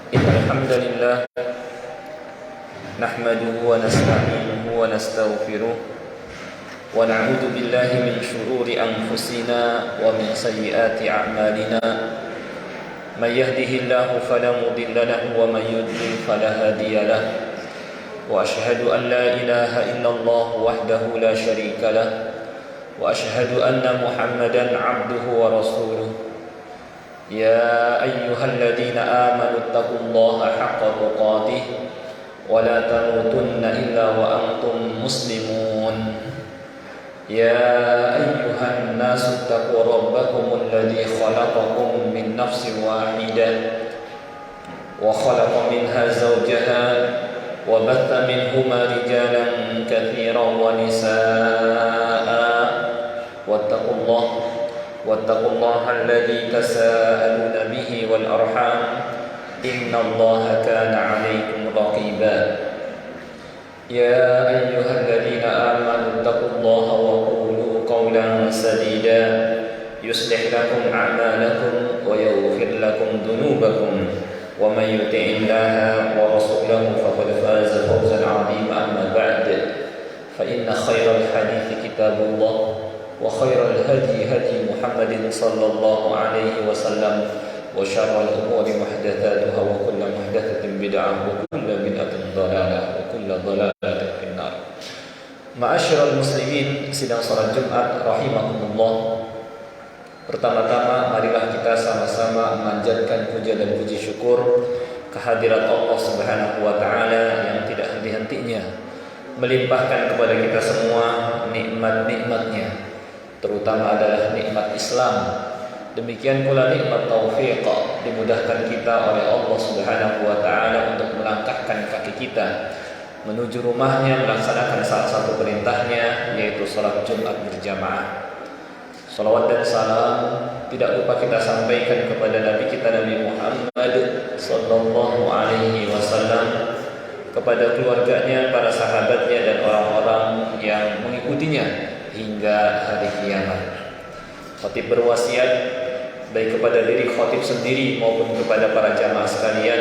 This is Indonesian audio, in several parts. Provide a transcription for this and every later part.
إن الحمد لله نحمده ونستعينه ونستغفره ونعوذ بالله من شرور أنفسنا ومن سيئات أعمالنا من يهده الله فلا مضل له ومن يضلل فلا هادي له وأشهد أن لا إله إلا الله وحده لا شريك له وأشهد أن محمدا عبده ورسوله يا أيها الذين آمنوا اتقوا الله حق تقاته ولا تموتن إلا وأنتم مسلمون يا أيها الناس اتقوا ربكم الذي خلقكم من نفس واحدة وخلق منها زوجها وبث منهما رجالا كثيرا ونساء واتقوا الله الذي تساءلون به والأرحام إن الله كان عليكم رقيبا يا أيها الذين آمنوا اتقوا الله وقولوا قولا سديدا يصلح لكم أعمالكم ويغفر لكم ذنوبكم ومن يطع الله ورسوله فقد فاز فوزا عظيما أما بعد فإن خير الحديث كتاب الله وخير الهدي هدي محمد صلى الله عليه وسلم وشر الأمور محدثاتها وكل محدثة بدعة وكل بدعة ضلالة وكل ضلالة في النار. Ma'asyiral muslimin, sidang salat Jumat rahimakumullah. Pertama-tama marilah kita sama-sama memanjatkan puja dan puji syukur kehadirat Allah Subhanahu wa taala yang tidak henti-hentinya melimpahkan kepada kita semua nikmat-nikmatnya, terutama adalah nikmat Islam. Demikian pula nikmat taufiq, dimudahkan kita oleh Allah Subhanahu wa taala untuk melangkahkan kaki kita menuju rumahnya melaksanakan salah satu perintahnya, yaitu salat Jumat berjamaah. Salawat dan salam tidak lupa kita sampaikan kepada Nabi kita Nabi Muhammad sallallahu alaihi wasallam, kepada keluarganya, para sahabatnya dan orang-orang yang mengikutinya hingga hari kiamat. Khatib berwasiat baik kepada diri khatib sendiri maupun kepada para jamaah sekalian,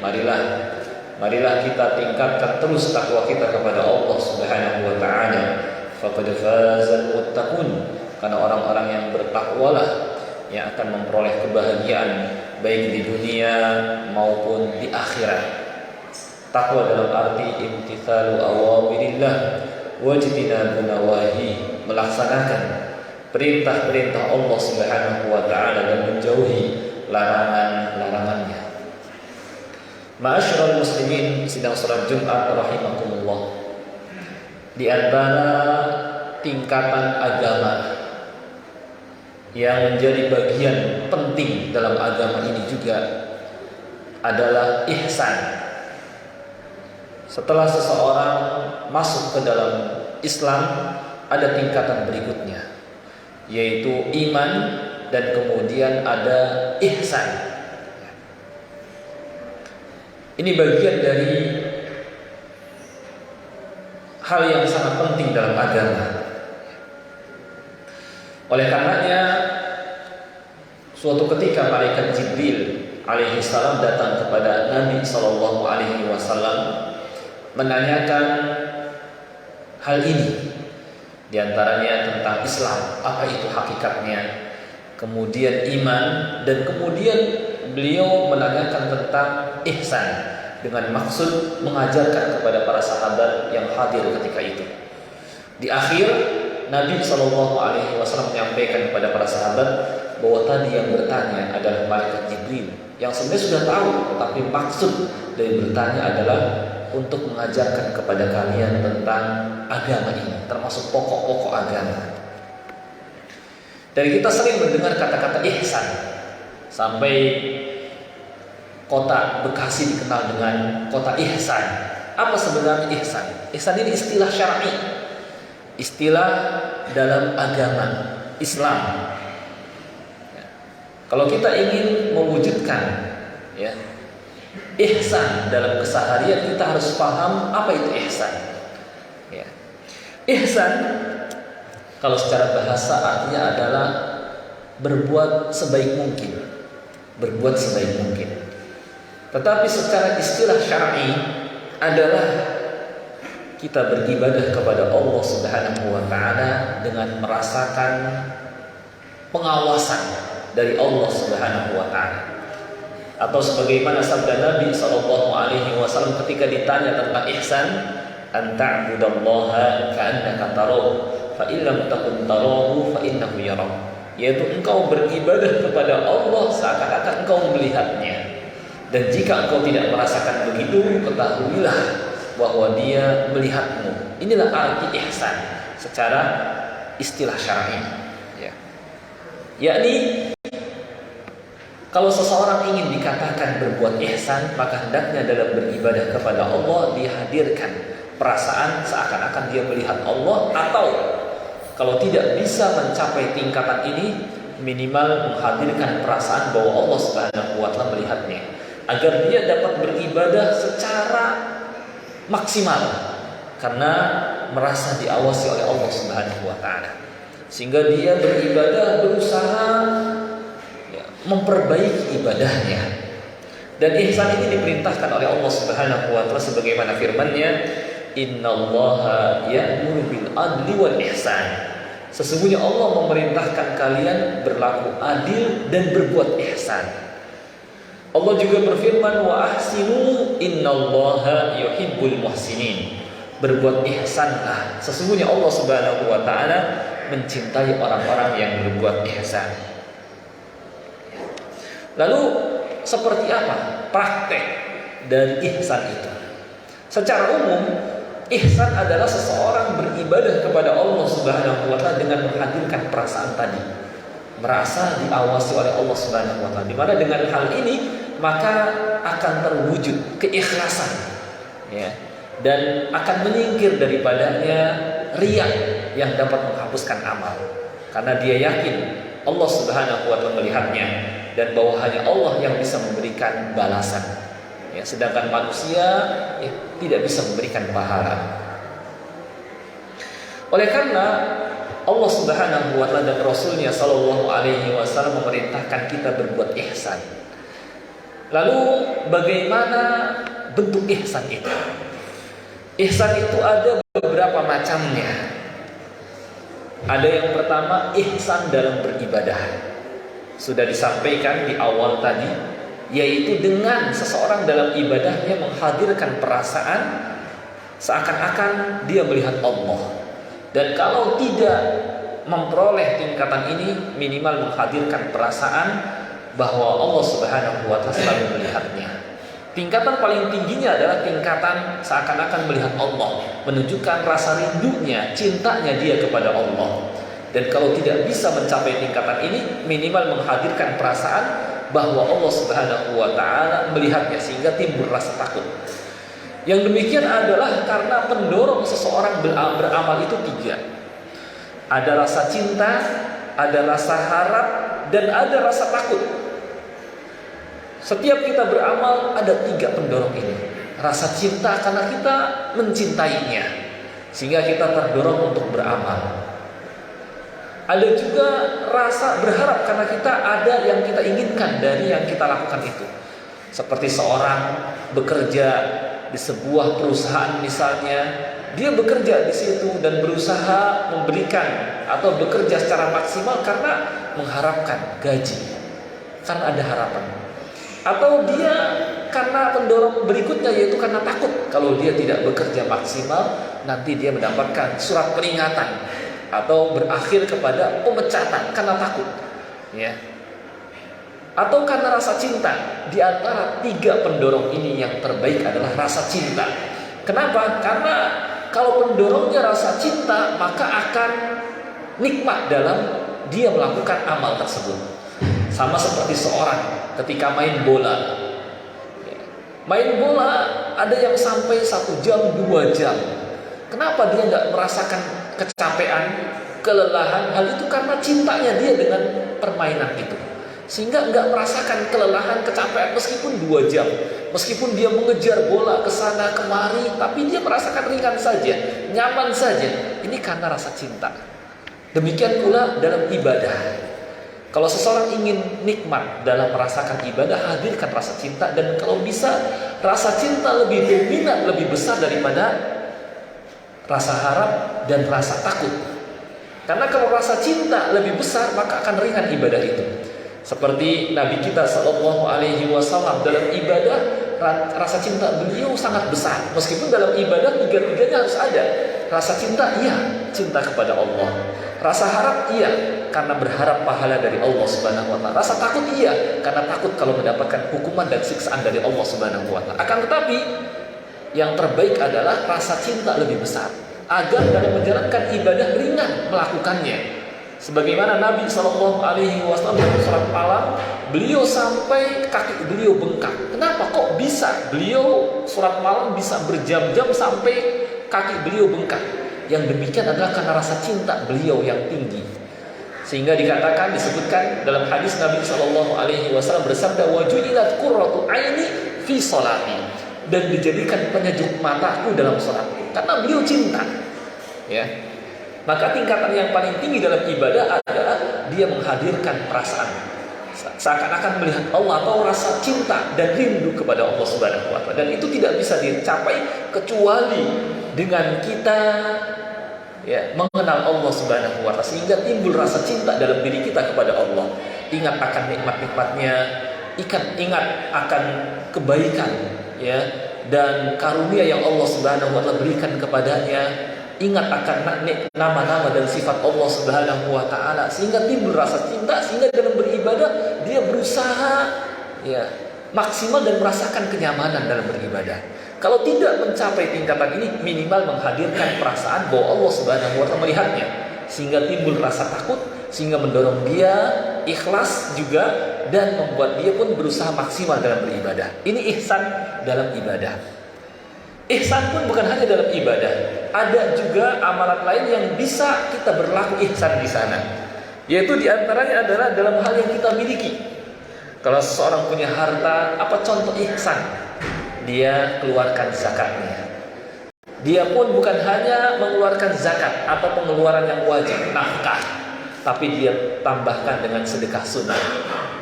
marilah kita tingkatkan terus takwa kita kepada Allah Subhanahu wa taala. Faqad fazal muttaqun, karena orang-orang yang bertakwalah yang akan memperoleh kebahagiaan baik di dunia maupun di akhirat. Takwa dalam arti imtithalu awamirillah wajtinabu nawahi, melaksanakan perintah-perintah Allah Subhanahu wa taala dan menjauhi larangan-larangannya. Ma'asyiral muslimin, sidang salat Jumat rahimakumullah. Di antara tingkatan agama yang menjadi bagian penting dalam agama ini juga adalah ihsan. Setelah seseorang masuk ke dalam Islam, ada tingkatan berikutnya, yaitu iman, dan kemudian ada ihsan. Ini bagian dari hal yang sangat penting dalam agama. Oleh karenanya, suatu ketika malaikat Jibril alaihi salam datang kepada Nabi sallallahu alaihi wasallam menanyakan hal ini, di antaranya tentang Islam, apa itu hakikatnya, kemudian iman, dan kemudian beliau menanyakan tentang ihsan dengan maksud mengajarkan kepada para sahabat yang hadir ketika itu. Di akhir, Nabi SAW menyampaikan kepada para sahabat bahwa tadi yang bertanya adalah malaikat Jibril, yang sebenarnya sudah tahu, tetapi maksud dari bertanya adalah untuk mengajarkan kepada kalian tentang agama ini, termasuk pokok-pokok agama. Dan kita sering mendengar kata-kata ihsan, sampai kota Bekasi dikenal dengan kota ihsan. Apa sebenarnya ihsan? Ihsan ini istilah syar'i, istilah dalam agama Islam. Kalau kita ingin mewujudkan ihsan dalam keseharian, kita harus paham apa itu ihsan. Ihsan kalau secara bahasa artinya adalah berbuat sebaik mungkin. Berbuat sebaik mungkin. Tetapi secara istilah syar'i adalah kita beribadah kepada Allah Subhanahu wa taala dengan merasakan pengawasan dari Allah Subhanahu wa taala. Atau sebagaimana sabda Nabi sallallahu alaihi wasallam ketika ditanya tentang ihsan, an ta'budallaha ka'annaka tarahu fa in lam takun tarahu fa innahu yarak. Yaitu engkau beribadah kepada Allah seakan-akan engkau melihatnya. Dan jika engkau tidak merasakan begitu, ketahuilah bahwa Dia melihatmu. Inilah arti ihsan secara istilah syar'i. Ya. Yakni kalau seseorang ingin dikatakan berbuat ihsan, maka hendaknya dalam beribadah kepada Allah dihadirkan perasaan seakan-akan dia melihat Allah, atau kalau tidak bisa mencapai tingkatan ini, minimal menghadirkan perasaan bahwa Allah Subhanahu wa taala melihatnya, agar dia dapat beribadah secara maksimal karena merasa diawasi oleh Allah Subhanahu wa taala. Sehingga dia beribadah berusaha memperbaiki ibadahnya. Dan ihsan ini diperintahkan oleh Allah Subhanahu wa taala sebagaimana firman-Nya, "Innallaha ya'muru bil adli wal ihsan." Sesungguhnya Allah memerintahkan kalian berlaku adil dan berbuat ihsan. Allah juga berfirman, "Wa ahsinu innallaha yuhibbul muhsinin." Berbuat ihsanlah. Sesungguhnya Allah Subhanahu wa taala mencintai orang-orang yang berbuat ihsan. Lalu seperti apa praktek dari ihsan itu? Secara umum, ihsan adalah seseorang beribadah kepada Allah Subhanahu wa taala dengan menghadirkan perasaan tadi, merasa diawasi oleh Allah Subhanahu wa taala. Di mana dengan hal ini maka akan terwujud keikhlasan, ya, dan akan menyingkir daripadanya riya yang dapat menghapuskan amal. Karena dia yakin Allah Subhanahu wa taala melihatnya dan bahwa hanya Allah yang bisa memberikan balasan. Ya, sedangkan manusia tidak bisa memberikan pahala. Oleh karena Allah Subhanahu wa taala dan Rasul-Nya sallallahu alaihi wasallam memerintahkan kita berbuat ihsan. Lalu bagaimana bentuk ihsan itu? Ihsan itu ada beberapa macamnya. Ada yang pertama, ihsan dalam beribadah. Sudah disampaikan di awal tadi, yaitu dengan seseorang dalam ibadahnya menghadirkan perasaan seakan-akan dia melihat Allah. Dan kalau tidak memperoleh tingkatan ini, minimal menghadirkan perasaan bahwa Allah Subhanahu wa taala selalu melihatnya. Tingkatan paling tingginya adalah tingkatan seakan-akan melihat Allah, menunjukkan rasa rindunya, cintanya dia kepada Allah. Dan kalau tidak bisa mencapai tingkatan ini, minimal menghadirkan perasaan bahwa Allah Subhanahu wa taala melihatnya, sehingga timbul rasa takut. Yang demikian adalah karena pendorong seseorang beramal itu tiga. Ada rasa cinta, ada rasa harap, dan ada rasa takut. Setiap kita beramal ada tiga pendorong ini. Rasa cinta karena kita mencintainya, sehingga kita terdorong untuk beramal. Ada juga rasa berharap karena kita ada yang kita inginkan dari yang kita lakukan itu. Seperti seorang bekerja di sebuah perusahaan misalnya, dia bekerja di situ dan berusaha memberikan atau bekerja secara maksimal karena mengharapkan gaji, karena ada harapan. Atau dia karena pendorong berikutnya, yaitu karena takut kalau dia tidak bekerja maksimal nanti dia mendapatkan surat peringatan atau berakhir kepada pemecatan karena takut, ya. Atau karena rasa cinta. Di antara tiga pendorong ini yang terbaik adalah rasa cinta. Kenapa? Karena kalau pendorongnya rasa cinta, maka akan nikmat dalam dia melakukan amal tersebut. Sama seperti seorang ketika main bola. Main bola ada yang sampai 1 jam, 2 jam. Kenapa dia nggak merasakan kecapean, kelelahan? Hal itu karena cintanya dia dengan permainan itu. Sehingga nggak merasakan kelelahan, kecapean meskipun 2 jam. Meskipun dia mengejar bola ke sana kemari, tapi dia merasakan ringan saja, nyaman saja. Ini karena rasa cinta. Demikian pula dalam ibadah. Kalau seseorang ingin nikmat dalam merasakan ibadah, hadirkan rasa cinta, dan kalau bisa rasa cinta lebih dominan, lebih besar daripada rasa harap dan rasa takut. Karena kalau rasa cinta lebih besar, maka akan ringan ibadah itu. Seperti Nabi kita Shallallahu Alaihi Wasallam dalam ibadah, rasa cinta beliau sangat besar. Meskipun dalam ibadah tiga-tiganya harus ada. Rasa cinta, iya, cinta kepada Allah. Rasa harap, iya, karena berharap pahala dari Allah Subhanahu Wa Taala. Rasa takut, iya, karena takut kalau mendapatkan hukuman dan siksaan dari Allah Subhanahu Wa Taala. Akan tetapi yang terbaik adalah rasa cinta lebih besar, agar dalam menjalankan ibadah ringan melakukannya. Sebagaimana Nabi Shallallahu Alaihi Wasallam dalam surat malam, beliau sampai kaki beliau bengkak. Kenapa kok bisa beliau surat malam bisa berjam-jam sampai kaki beliau bengkak? Yang demikian adalah karena rasa cinta beliau yang tinggi. Sehingga disebutkan dalam hadis Nabi Shallallahu Alaihi Wasallam bersabda, wajulat qurratu aini fi sholati, dan dijadikan penyejuk mataku dalam sholatku, karena beliau cinta. Ya, maka tingkatan yang paling tinggi dalam ibadah adalah dia menghadirkan perasaan, seakan-akan melihat Allah, atau rasa cinta dan rindu kepada Allah Subhanahu Wa Taala. Dan itu tidak bisa dicapai kecuali dengan kita mengenal Allah Subhanahu Wa Taala, sehingga timbul rasa cinta dalam diri kita kepada Allah. Ingat akan nikmat-nikmatnya, ingat akan kebaikan dan karunia yang Allah Subhanahu Wa Taala berikan kepadanya. Ingat akan nama-nama dan sifat Allah Subhanahu Wa Taala, sehingga timbul rasa cinta, sehingga dalam beribadah dia berusaha maksimal dan merasakan kenyamanan dalam beribadah. Kalau tidak mencapai tingkatan ini, minimal menghadirkan perasaan bahwa Allah Subhanahu Wa Taala melihatnya, sehingga timbul rasa takut, sehingga mendorong dia ikhlas juga, dan membuat dia pun berusaha maksimal dalam beribadah. Ini ihsan dalam ibadah. Ihsan pun bukan hanya dalam ibadah, ada juga amalan lain yang bisa kita berlaku ihsan di sana. Yaitu diantaranya adalah dalam hal yang kita miliki. Kalau seseorang punya harta, apa contoh ihsan? Dia keluarkan zakatnya. Dia pun bukan hanya mengeluarkan zakat atau pengeluaran yang wajib, nafkah, tapi dia tambahkan dengan sedekah sunnah.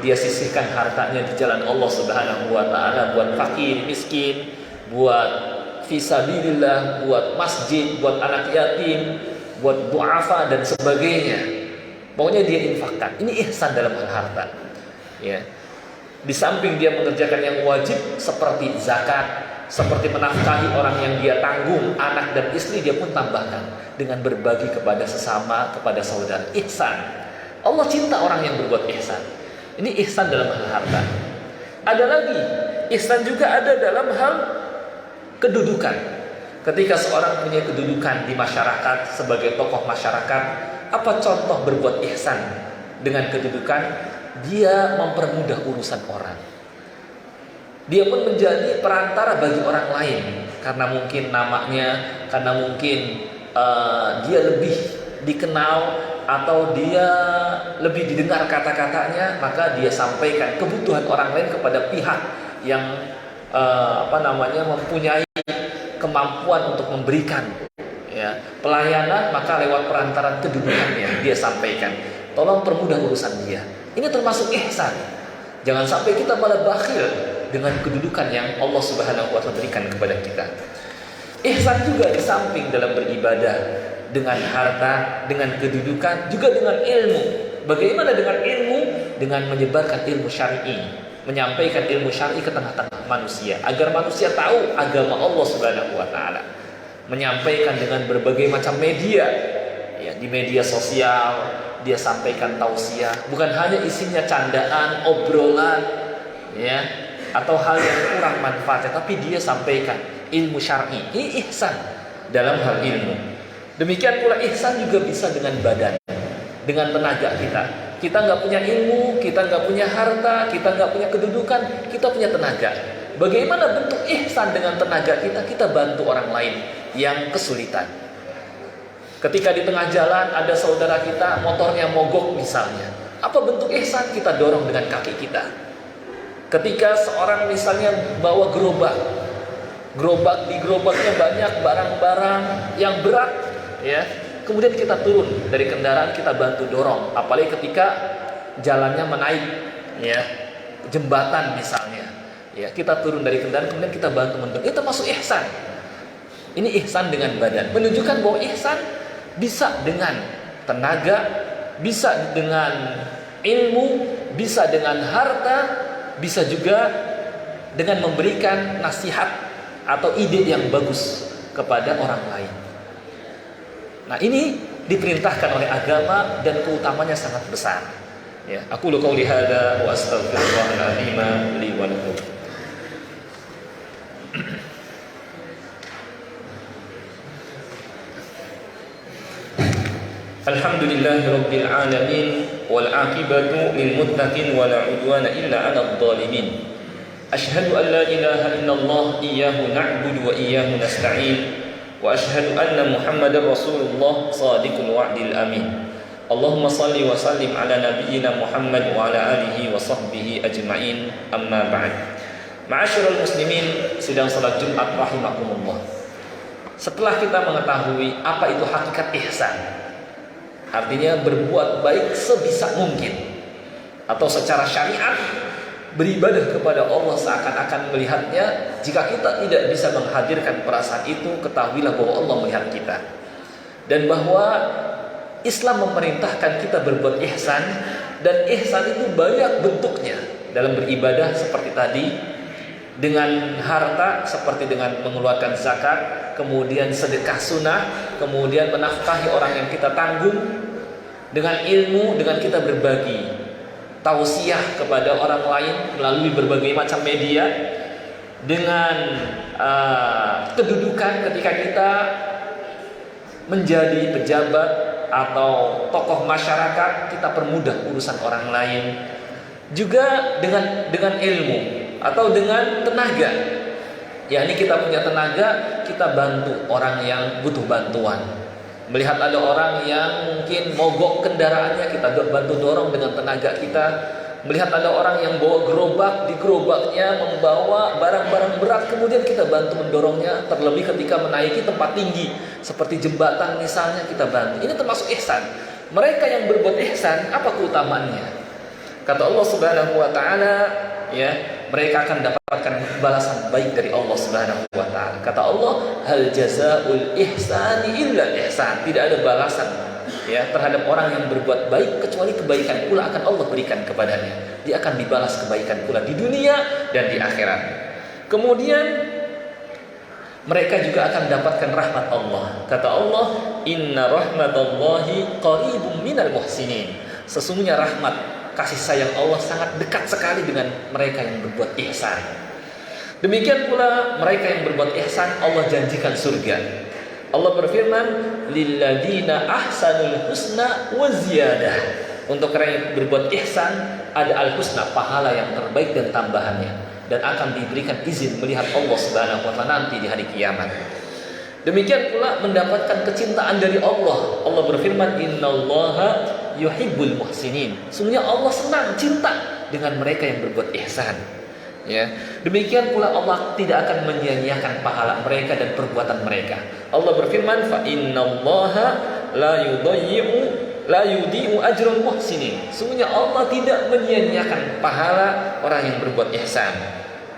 Dia sisihkan hartanya di jalan Allah Subhanahu Wa Taala, buat fakir, miskin, buat fisabilillah, buat masjid, buat anak yatim, buat du'afa dan sebagainya. Pokoknya dia infakkan. Ini ihsan dalam hal harta. Di samping dia mengerjakan yang wajib seperti zakat, seperti menafkahi orang yang dia tanggung, anak dan istri, dia pun tambahkan dengan berbagi kepada sesama, kepada saudara. Ihsan. Allah cinta orang yang berbuat ihsan. Ini ihsan dalam hal harta. Ada lagi, ihsan juga ada dalam hal kedudukan. Ketika seorang punya kedudukan di masyarakat sebagai tokoh masyarakat, apa contoh berbuat ihsan dengan kedudukan? Dia mempermudah urusan orang. Dia pun menjadi perantara bagi orang lain, karena mungkin namanya, karena mungkin dia lebih dikenal, atau dia lebih didengar kata-katanya, maka dia sampaikan kebutuhan orang lain kepada pihak yang mempunyai kemampuan untuk memberikan pelayanan, maka lewat perantaran kedudukannya dia sampaikan, tolong permudah urusan dia. Ini termasuk ihsan. Jangan sampai kita malah bakhil dengan kedudukan yang Allah Subhanahu Wa Taala berikan kepada kita. Ihsan juga di samping dalam beribadah, dengan harta, dengan kedudukan, juga dengan ilmu. Bagaimana dengan ilmu? Dengan menyebarkan ilmu syar'i, menyampaikan ilmu syar'i ke tengah-tengah manusia, agar manusia tahu agama Allah Subhanahu Wa Taala. Menyampaikan dengan berbagai macam media, di media sosial dia sampaikan tausiah, bukan hanya isinya candaan, obrolan, atau hal yang kurang manfaatnya, tapi dia sampaikan ilmu syar'i. Ini ihsan dalam hal ilmu. Demikian pula ihsan juga bisa dengan badan, dengan tenaga kita. Kita nggak punya ilmu, kita nggak punya harta, kita nggak punya kedudukan, kita punya tenaga. Bagaimana bentuk ihsan dengan tenaga kita? Kita bantu orang lain yang kesulitan. Ketika di tengah jalan ada saudara kita motornya mogok misalnya, apa bentuk ihsan? Kita dorong dengan kaki kita. Ketika seorang misalnya bawa gerobak, di gerobaknya banyak barang-barang yang berat, kemudian kita turun dari kendaraan, kita bantu dorong. Apalagi ketika jalannya menaik, ya, jembatan misalnya, ya, kita turun dari kendaraan kemudian kita bantu mendorong, itu termasuk ihsan. Ini ihsan dengan badan, menunjukkan bahwa ihsan bisa dengan tenaga, bisa dengan ilmu, bisa dengan harta, bisa juga dengan memberikan nasihat atau ide yang bagus kepada orang lain. Nah, ini diperintahkan oleh agama dan keutamanya sangat besar. Ya, aku qauli hadza wa astaghfirullahal azim li wa lakum. Alhamdulillahirabbil alamin wal 'aqibatu lil muttaqin wa la 'udwana illa 'alal zalimin. Asyhadu an la ilaha illallah iyyahu na'budu wa iyyahu nasta'in wa asyhadu anna Muhammadar Rasulullah shadiqul wa'dil amin. Allahumma salli wa sallim ala nabiyyina Muhammad wa ala alihi wa sahbihi ajma'in. Amma ba'd. Ma'asyiral muslimin, sidang salat Jumat rahimakumullah. Setelah kita mengetahui apa itu hakikat ihsan, artinya berbuat baik sebisa mungkin, atau secara syariat beribadah kepada Allah seakan-akan melihatnya. Jika kita tidak bisa menghadirkan perasaan itu, ketahuilah bahwa Allah melihat kita. Dan bahwa Islam memerintahkan kita berbuat ihsan, dan ihsan itu banyak bentuknya dalam beribadah, seperti tadi dengan harta, seperti dengan mengeluarkan zakat, kemudian sedekah sunnah, kemudian menafkahi orang yang kita tanggung, dengan ilmu, dengan kita berbagi tausiah kepada orang lain melalui berbagai macam media, dengan kedudukan ketika kita menjadi pejabat atau tokoh masyarakat, kita permudah urusan orang lain. Juga dengan ilmu atau dengan tenaga, yakni kita punya tenaga, kita bantu orang yang butuh bantuan. Melihat ada orang yang mungkin mogok kendaraannya, kita bantu dorong dengan tenaga kita. Melihat ada orang yang bawa gerobak, di gerobaknya membawa barang-barang berat, kemudian kita bantu mendorongnya. Terlebih ketika menaiki tempat tinggi seperti jembatan misalnya, kita bantu. Ini termasuk ihsan. Mereka yang berbuat ihsan, apa keutamaannya? Kata Allah Subhanahu wa taala, ya, mereka akan dapatkan balasan baik dari Allah Subhanahu wa taala. Kata Allah, hal jazaul ihsani illa ihsan. Tidak ada balasan, ya, terhadap orang yang berbuat baik kecuali kebaikan pula akan Allah berikan kepadanya. Dia akan dibalas kebaikan pula di dunia dan di akhirat. Kemudian mereka juga akan dapatkan rahmat Allah. Kata Allah, inna rahmatallahi qaribum minal muhsinin. Sesungguhnya rahmat, kasih sayang Allah sangat dekat sekali dengan mereka yang berbuat ihsan. Demikian pula mereka yang berbuat ihsan, Allah janjikan surga. Allah berfirman, lilladzina ahsanul husna wa ziyadah. Untuk orang yang berbuat ihsan ada al-husna, pahala yang terbaik dan tambahannya, dan akan diberikan izin melihat Allah Subhanahu wa taala nanti di hari kiamat. Demikian pula mendapatkan kecintaan dari Allah. Allah berfirman, innallaha yuhibbul muhsinin. Sungguhnya Allah senang, cinta dengan mereka yang berbuat ihsan. Ya, demikian pula Allah tidak akan menyia-nyiakan pahala mereka dan perbuatan mereka. Allah berfirman, fa innallaha la yudhi'u ajral muhsinin. Sungguhnya Allah tidak menyia-nyiakan pahala orang yang berbuat ihsan.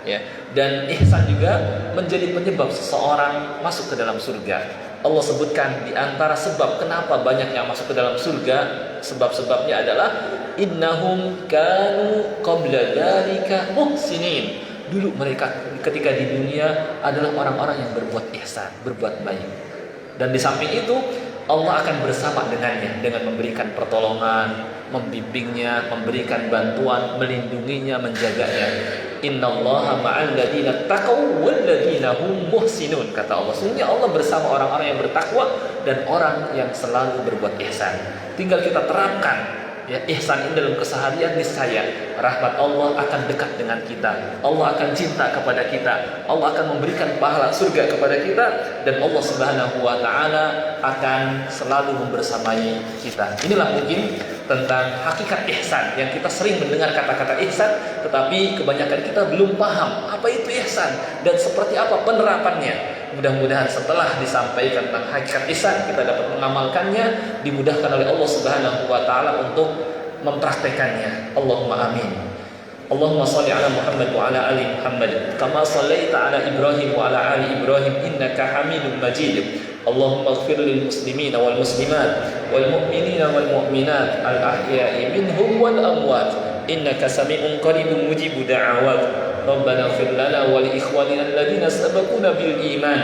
Ya, dan ihsan juga menjadi penyebab seseorang masuk ke dalam surga. Allah sebutkan di antara sebab kenapa banyak yang masuk ke dalam surga, sebab-sebabnya adalah innahum kanu qabla dzalika muhsinin. Dulu mereka ketika di dunia adalah orang-orang yang berbuat ihsan, berbuat baik. Dan di samping itu Allah akan bersama dengannya dengan memberikan pertolongan, membimbingnya, memberikan bantuan, melindunginya, menjaganya. Innallaha ma'al ladzina taqaw wal ladzina hum muhsinun. Kata Allah, sungguhnya Allah bersama orang-orang yang bertakwa dan orang yang selalu berbuat ihsan. Tinggal kita terapkan, ya, ihsan ini dalam keseharian, niscaya rahmat Allah akan dekat dengan kita. Allah akan cinta kepada kita. Allah akan memberikan pahala surga kepada kita, dan Allah Subhanahu wa taala akan selalu membersamai kita. Inilah mungkin tentang hakikat ihsan yang kita sering mendengar kata-kata ihsan, tetapi kebanyakan kita belum paham apa itu ihsan dan seperti apa penerapannya. Mudah-mudahan setelah disampaikan tentang hakikat ihsan, kita dapat mengamalkannya, dimudahkan oleh Allah Subhanahu wa taala untuk mempraktekannya. Allahumma amin. Allahumma salli ala Muhammad wa ala ali Muhammad kama sallaita ala Ibrahim wa ala ali Ibrahim innaka Hamidum Majid. Allahumma ighfir lil muslimina wal muslimat wal mu'minina wal mu'minat al ahya'i minhum wal amwat innaka sami'un qaribun mujibud da'awat. Rabbana ighfir lana wa li ikhwanina alladhina sabaquna bil iman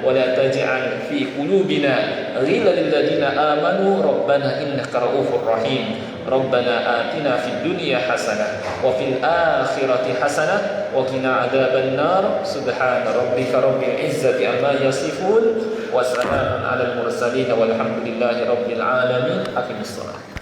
wa la taj'al fi qulubina ghillan lil ladzina amanu rabbana innaka ra'ufur rahim. Rabbana atina fid dunya hasanah wa fil akhirati hasanah wa qina adzaban nar. Subhana rabbika rabbil izzati amma yasifun wa salamun alal mursalin walhamdulillahi rabbil alamin. Aqimissalah.